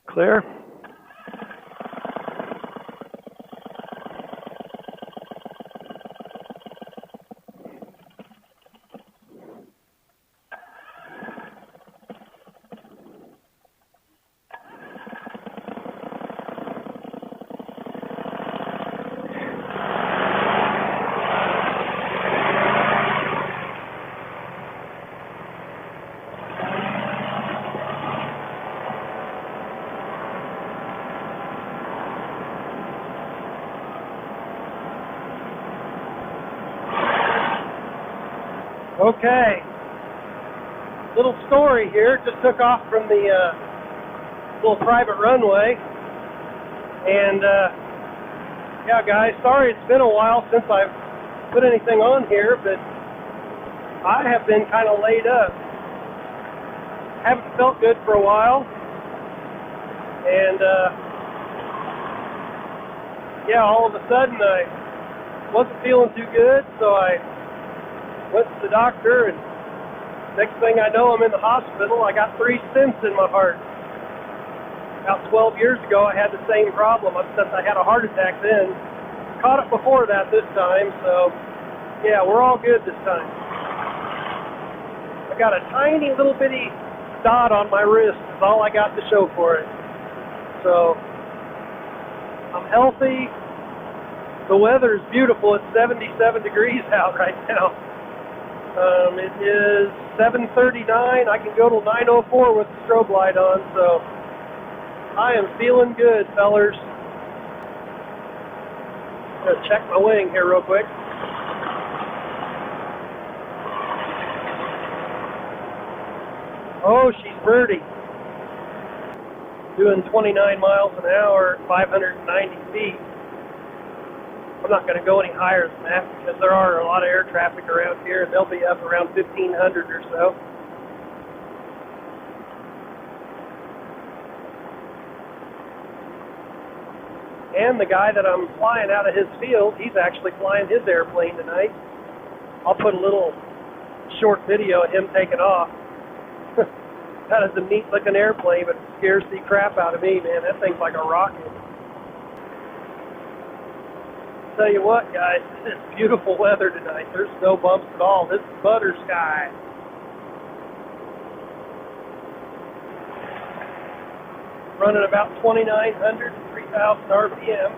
Clear. Okay, little story here. Just took off from the little private runway, and yeah, guys, sorry it's been a while since I've put anything on here, but I have been kind of laid up. Haven't felt good for a while, and yeah, all of a sudden I wasn't feeling too good, so I went to the doctor, and next thing I know, I'm in the hospital. I got 3 stents in my heart. About 12 years ago, I had the same problem, except I had a heart attack then. Caught it before that this time, so yeah, we're all good this time. I got a tiny little bitty dot on my wrist, is all I got to show for it. So, I'm healthy. The weather is beautiful. It's 77 degrees out right now. It is 7:39. I can go till 9:04 with the strobe light on, so I am feeling good, fellers. I'm going to check my wing here real quick. Oh, she's birdie. Doing 29 miles an hour at 590 feet. I'm not going to go any higher than that because there are a lot of air traffic around here, and they'll be up around 1,500 or so. And the guy that I'm flying out of his field, he's actually flying his airplane tonight. I'll put a little short video of him taking off. That is a neat-looking airplane, but it scares the crap out of me, man. That thing's like a rocket. Tell you what, guys, it's beautiful weather tonight. There's no bumps at all. This is butter sky. Running about 2,900 to 3,000 RPM.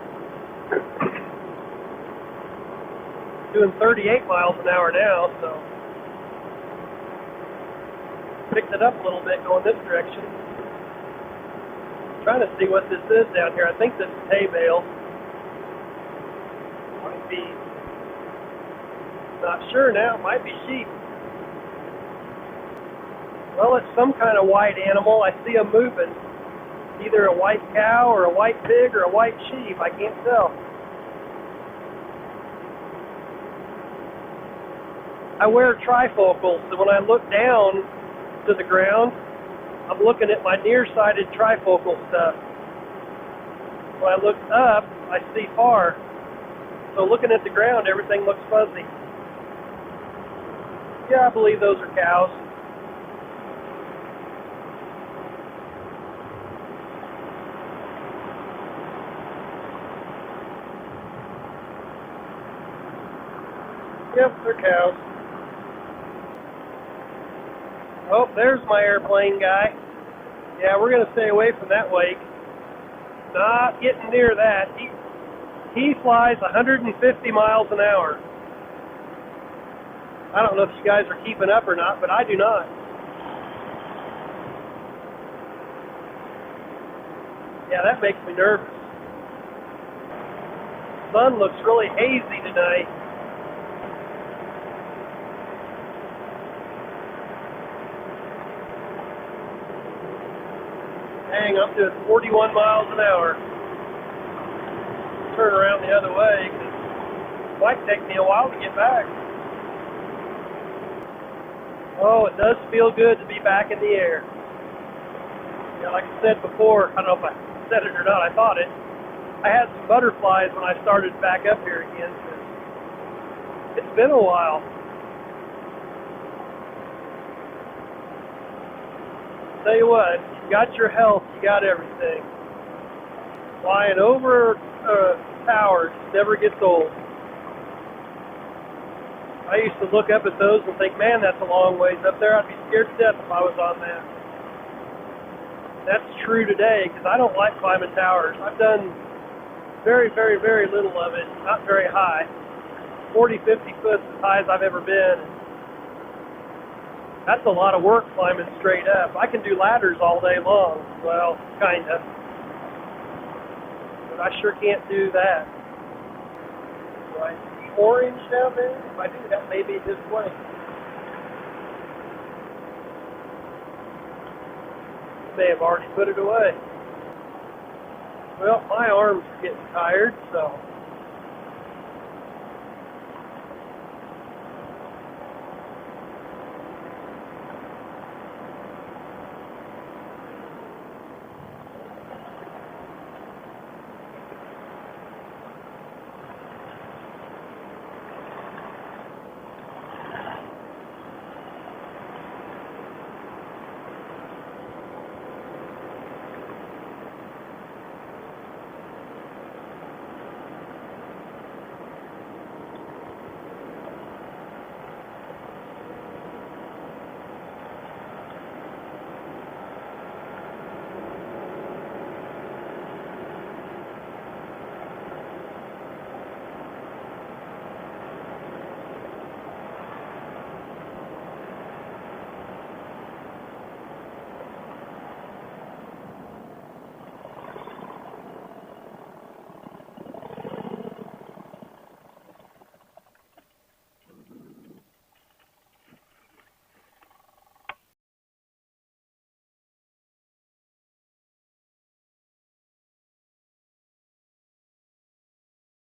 Doing 38 miles an hour now, so picked it up a little bit going this direction. Trying to see what this is down here. I think this is hay bale. Might be, not sure now, might be sheep. Well, it's some kind of white animal. I see them moving. Either a white cow or a white pig or a white sheep. I can't tell. I wear trifocals, so when I look down to the ground, I'm looking at my nearsighted trifocal stuff. When I look up, I see far. So looking at the ground, everything looks fuzzy. Yeah, I believe those are cows. Yep, they're cows. Oh, there's my airplane guy. Yeah, we're going to stay away from that wake. Not getting near that. He flies 150 miles an hour. I don't know if you guys are keeping up or not, but I do not. Yeah, that makes me nervous. Sun looks really hazy tonight. Dang, I'm doing 41 miles an hour. Turn around the other way, because it might take me a while to get back. Oh, it does feel good to be back in the air. Yeah, like I said before, I don't know if I said it or not, I thought it. I had some butterflies when I started back up here again. It's been a while. Tell you what, You got your health, you got everything. Flying over towers never gets old. I used to look up at those and think, man, that's a long ways up there. I'd be scared to death if I was on that. That's true today, because I don't like climbing towers. I've done very, very, very little of it, not very high. 40, 50 foot as high as I've ever been. That's a lot of work climbing straight up. I can do ladders all day long. Well, kind of. But I sure can't do that. Do I see orange down there? If I do, that may be his way. May have already put it away. Well, my arms are getting tired, so